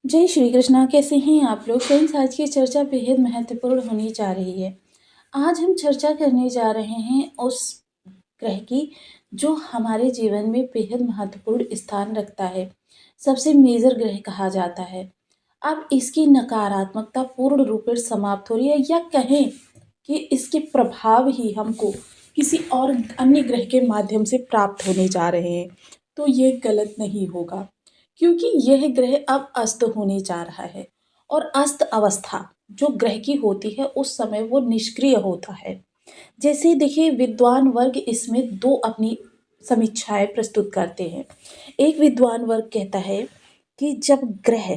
जय श्री कृष्णा। कैसे हैं आप लोग फ्रेंड्स। आज की चर्चा बेहद महत्वपूर्ण होने जा रही है। आज हम चर्चा करने जा रहे हैं उस ग्रह की जो हमारे जीवन में बेहद महत्वपूर्ण स्थान रखता है, सबसे मेजर ग्रह कहा जाता है। अब इसकी नकारात्मकता पूर्ण रूप से समाप्त हो रही है, या कहें कि इसके प्रभाव ही हमको किसी और अन्य ग्रह के माध्यम से प्राप्त होने जा रहे हैं, तो ये गलत नहीं होगा, क्योंकि यह ग्रह अब अस्त होने जा रहा है। और अस्त अवस्था जो ग्रह की होती है उस समय वो निष्क्रिय होता है। जैसे देखिए, विद्वान वर्ग इसमें दो अपनी समीक्षाएं प्रस्तुत करते हैं। एक विद्वान वर्ग कहता है कि जब ग्रह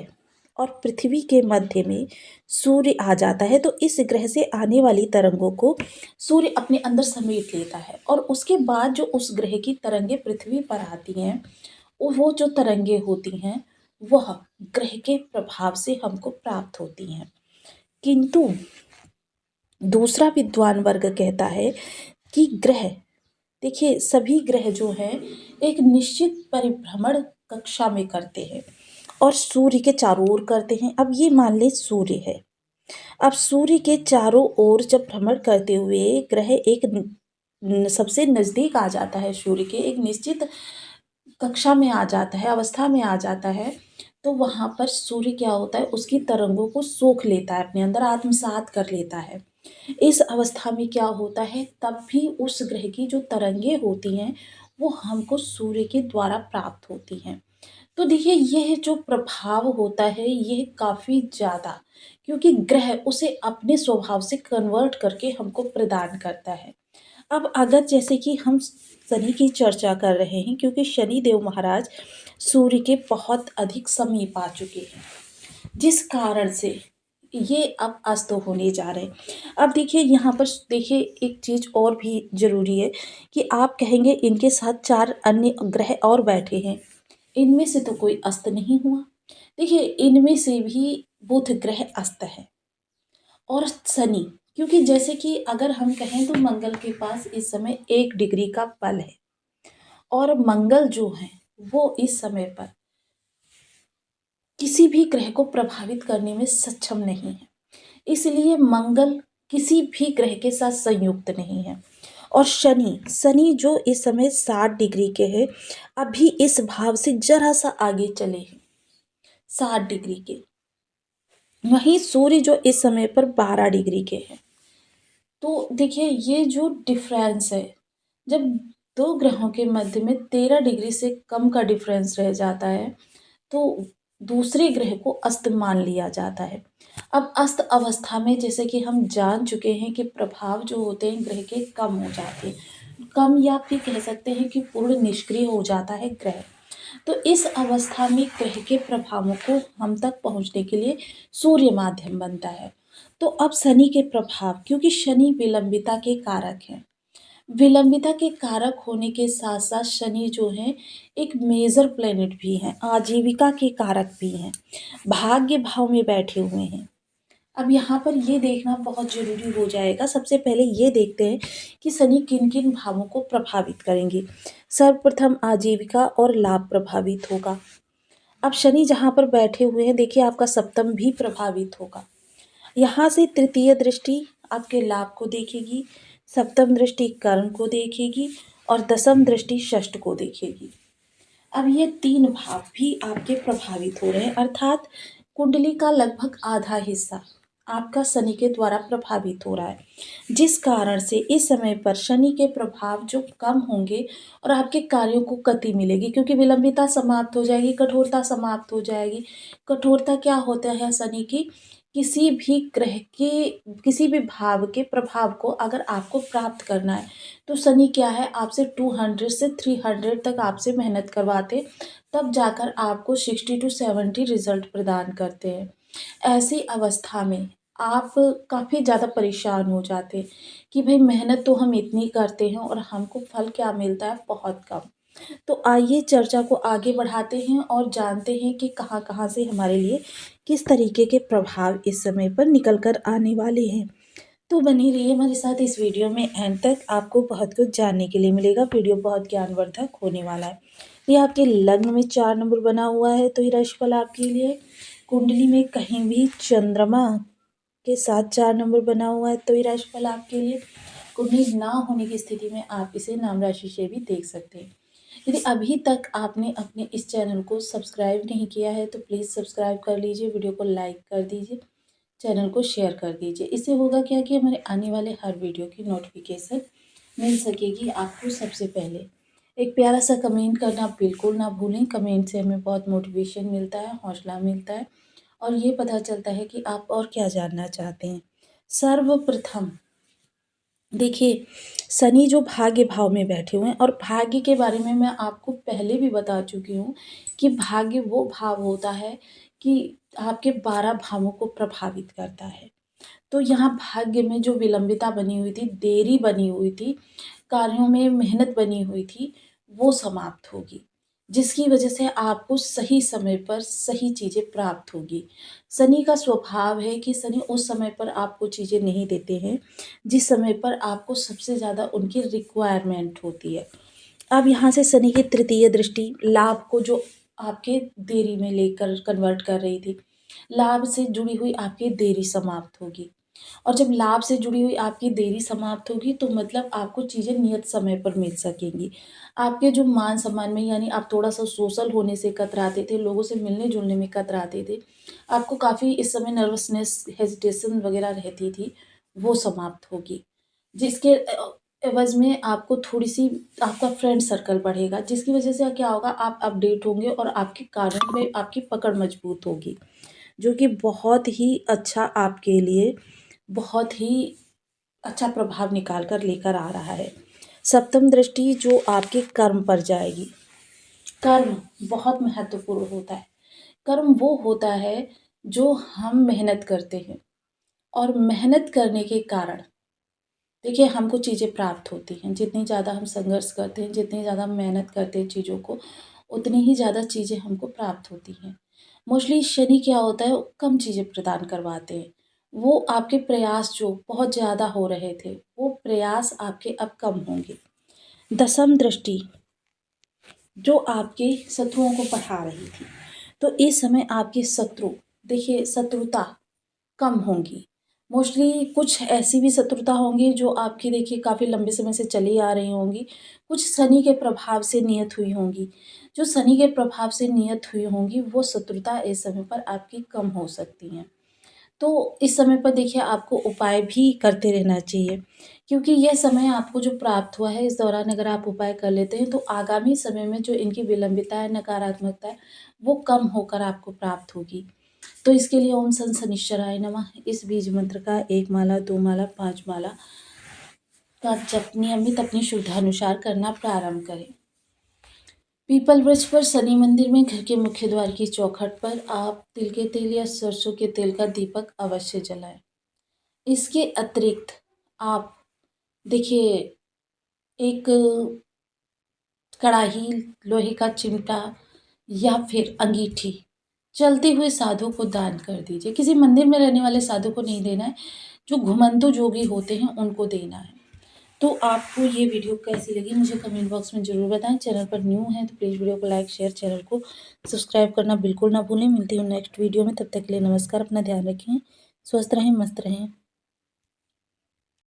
और पृथ्वी के मध्य में सूर्य आ जाता है तो इस ग्रह से आने वाली तरंगों को सूर्य अपने अंदर समेट लेता है, और उसके बाद जो उस ग्रह की तरंगे पृथ्वी पर आती हैं, वो जो तरंगे होती हैं वह ग्रह के प्रभाव से हमको प्राप्त होती हैं। किंतु दूसरा विद्वान वर्ग कहता है कि ग्रह, देखिए सभी ग्रह जो हैं एक निश्चित परिभ्रमण कक्षा में करते हैं और सूर्य के चारों ओर करते हैं। अब ये मान ले सूर्य है, अब सूर्य के चारों ओर जब भ्रमण करते हुए ग्रह एक सबसे नज़दीक आ जाता है, सूर्य के एक निश्चित कक्षा में आ जाता है, अवस्था में आ जाता है, तो वहाँ पर सूर्य क्या होता है, उसकी तरंगों को सोख लेता है, अपने अंदर आत्मसात कर लेता है। इस अवस्था में क्या होता है, तब भी उस ग्रह की जो तरंगे होती हैं वो हमको सूर्य के द्वारा प्राप्त होती हैं। तो देखिए, यह जो प्रभाव होता है यह काफ़ी ज़्यादा, क्योंकि ग्रह उसे अपने स्वभाव से कन्वर्ट करके हमको प्रदान करता है। अब अगर जैसे कि हम शनि की चर्चा कर रहे हैं, क्योंकि शनि देव महाराज सूर्य के बहुत अधिक समीप आ चुके हैं, जिस कारण से ये अब अस्त होने जा रहे हैं। अब देखिए यहाँ पर, देखिए एक चीज़ और भी ज़रूरी है कि आप कहेंगे इनके साथ 4 अन्य ग्रह और बैठे हैं, इनमें से तो कोई अस्त नहीं हुआ। देखिए, इनमें से भी बुध ग्रह अस्त है और शनि, क्योंकि जैसे कि अगर हम कहें तो मंगल के पास इस समय 1 डिग्री का बल है, और मंगल जो है वो इस समय पर किसी भी ग्रह को प्रभावित करने में सक्षम नहीं है। इसलिए मंगल किसी भी ग्रह के साथ संयुक्त नहीं है। और शनि शनि जो इस समय 60 डिग्री के है, अभी इस भाव से जरा सा आगे चले हैं 60 डिग्री के। वहीं सूर्य जो इस समय पर 12 डिग्री के हैं। तो देखिए, ये जो डिफरेंस है, जब दो ग्रहों के मध्य में 13 डिग्री से कम का डिफरेंस रह जाता है, तो दूसरे ग्रह को अस्त मान लिया जाता है। अब अस्त अवस्था में जैसे कि हम जान चुके हैं कि प्रभाव जो होते हैं ग्रह के कम हो जाते हैं, कम या फिर कह सकते हैं कि पूर्ण निष्क्रिय हो जाता है ग्रह। तो इस अवस्था में ग्रह के प्रभावों को हम तक पहुंचने के लिए सूर्य माध्यम बनता है। तो अब शनि के प्रभाव, क्योंकि शनि विलंबिता के कारक हैं, विलंबिता के कारक होने के साथ साथ शनि जो है एक मेजर प्लेनेट भी हैं, आजीविका के कारक भी हैं, भाग्य भाव में बैठे हुए हैं। अब यहाँ पर ये देखना बहुत ज़रूरी हो जाएगा। सबसे पहले ये देखते हैं कि शनि किन किन भावों को प्रभावित करेंगे। सर्वप्रथम आजीविका और लाभ प्रभावित होगा। अब शनि जहाँ पर बैठे हुए हैं, देखिए आपका सप्तम भी प्रभावित होगा। यहाँ से तृतीय दृष्टि आपके लाभ को देखेगी, सप्तम दृष्टि कर्म को देखेगी और दसम दृष्टि षष्ठ को देखेगी। अब ये 3 भाव भी आपके प्रभावित हो रहे हैं, अर्थात कुंडली का लगभग आधा हिस्सा आपका शनि के द्वारा प्रभावित हो रहा है, जिस कारण से इस समय पर शनि के प्रभाव जो कम होंगे और आपके कार्यों को गति मिलेगी, क्योंकि विलंबिता समाप्त हो जाएगी, कठोरता समाप्त हो जाएगी। कठोरता क्या होता है शनि की, किसी भी ग्रह के किसी भी भाव के प्रभाव को अगर आपको प्राप्त करना है तो शनि क्या है, आपसे 200 से 300 तक आपसे मेहनत करवाते, तब जाकर आपको 60 to 70 रिजल्ट प्रदान करते हैं। ऐसी अवस्था में आप काफ़ी ज़्यादा परेशान हो जाते हैं कि भाई मेहनत तो हम इतनी करते हैं और हमको फल क्या मिलता है, बहुत कम। तो आइए चर्चा को आगे बढ़ाते हैं और जानते हैं कि कहाँ कहाँ से हमारे लिए किस तरीके के प्रभाव इस समय पर निकल कर आने वाले हैं। तो बनी रहिए हमारे साथ इस वीडियो में, एंड तक आपको बहुत कुछ जानने के लिए मिलेगा। वीडियो बहुत ज्ञानवर्धक होने वाला है। ये आपके लग्न में 4 नंबर बना हुआ है, तो ये राशिफल आपके लिए कुंडली में कहीं भी चंद्रमा के साथ 4 नंबर बना हुआ है तो ये राशिफल आपके लिए। कुंडली ना होने की स्थिति में आप इसे नाम राशि से भी देख सकते हैं। यदि अभी तक आपने अपने इस चैनल को सब्सक्राइब नहीं किया है तो प्लीज़ सब्सक्राइब कर लीजिए, वीडियो को लाइक कर दीजिए, चैनल को शेयर कर दीजिए। इससे होगा क्या कि हमारे आने वाले हर वीडियो की नोटिफिकेशन मिल सकेगी आपको सबसे पहले। एक प्यारा सा कमेंट करना बिल्कुल ना भूलें। कमेंट से हमें बहुत मोटिवेशन मिलता है, हौसला मिलता है और ये पता चलता है कि आप और क्या जानना चाहते हैं। सर्वप्रथम देखिए, शनि जो भाग्य भाव में बैठे हुए हैं और भाग्य के बारे में मैं आपको पहले भी बता चुकी हूँ कि भाग्य वो भाव होता है कि आपके 12 भावों को प्रभावित करता है। तो यहाँ भाग्य में जो विलंबिता बनी हुई थी, देरी बनी हुई थी, कार्यों में मेहनत बनी हुई थी, वो समाप्त होगी, जिसकी वजह से आपको सही समय पर सही चीज़ें प्राप्त होगी। शनि का स्वभाव है कि शनि उस समय पर आपको चीज़ें नहीं देते हैं, जिस समय पर आपको सबसे ज़्यादा उनकी रिक्वायरमेंट होती है। अब यहाँ से शनि की तृतीय दृष्टि लाभ को जो आपके देरी में लेकर कन्वर्ट कर रही थी, लाभ से जुड़ी हुई आपकी देरी समाप्त होगी और जब लाभ से जुड़ी हुई आपकी देरी समाप्त होगी तो मतलब आपको चीज़ें नियत समय पर मिल सकेंगी। आपके जो मान सम्मान में यानी आप थोड़ा-सा सोशल होने से कतराते थे, लोगों से मिलने-जुलने में कतराते थे, आपको काफ़ी इस समय नर्वसनेस, हेजिटेशन वगैरह रहती थी, वो समाप्त होगी। जिसके एवज़ में आपको थोड़ी-सी आपका फ्रेंड सर्कल बढ़ेगा, जिसकी वजह से क्या होगा आप अपडेट होंगे और आपके कार्यों में आपकी पकड़ मजबूत होगी, जो कि बहुत ही अच्छा आपके लिए बहुत ही अच्छा प्रभाव निकाल कर लेकर आ रहा है। सप्तम दृष्टि जो आपके कर्म पर जाएगी। कर्म बहुत महत्वपूर्ण होता है। कर्म वो होता है जो हम मेहनत करते हैं और मेहनत करने के कारण देखिए हमको चीज़ें प्राप्त होती हैं। जितनी ज़्यादा हम संघर्ष करते हैं, जितनी ज़्यादा हम मेहनत करते हैं चीज़ों को, उतनी ही ज़्यादा चीज़ें हमको प्राप्त होती हैं। मोस्टली शनि क्या होता है, वो कम चीज़ें प्रदान करवाते हैं। वो आपके प्रयास जो बहुत ज़्यादा हो रहे थे, वो प्रयास आपके अब कम होंगे। दसम दृष्टि जो आपके शत्रुओं को बढ़ा रही थी, तो इस समय आपके शत्रु देखिए शत्रुता कम होंगी। मोस्टली कुछ ऐसी भी शत्रुता होंगी जो आपकी देखिए काफ़ी लंबे समय से चली आ रही होंगी। कुछ शनि के प्रभाव से नियत हुई होंगी। जो शनि के प्रभाव से नियत हुई होंगी वो शत्रुता इस समय पर आपकी कम हो सकती हैं। तो इस समय पर देखिए आपको उपाय भी करते रहना चाहिए क्योंकि यह समय आपको जो प्राप्त हुआ है इस दौरान अगर आप उपाय कर लेते हैं तो आगामी समय में जो इनकी विलंबिता है, नकारात्मकता है, वो कम होकर आपको प्राप्त होगी। तो इसके लिए ओम सन शनिश्चराय नमः इस बीज मंत्र का 1 माला, 2 माला, 5 माला का जप नियमित अपनी शुद्धानुसार करना प्रारंभ करें। पीपल वृक्ष पर शनि मंदिर में घर के मुख्य द्वार की चौखट पर आप तिल के तेल या सरसों के तेल का दीपक अवश्य जलाएं। इसके अतिरिक्त आप देखिए एक कढ़ाई, लोहे का चिमटा या फिर अंगीठी चलते हुए साधु को दान कर दीजिए। किसी मंदिर में रहने वाले साधु को नहीं देना है, जो घुमंतु जोगी होते हैं उनको देना है। तो आपको ये वीडियो कैसी लगी मुझे कमेंट बॉक्स में ज़रूर बताएं। चैनल पर न्यू हैं तो प्लीज़ वीडियो को लाइक, शेयर, चैनल को सब्सक्राइब करना बिल्कुल ना भूलें। मिलती हूँ नेक्स्ट वीडियो में, तब तक के लिए नमस्कार। अपना ध्यान रखें, स्वस्थ रहें, मस्त रहें।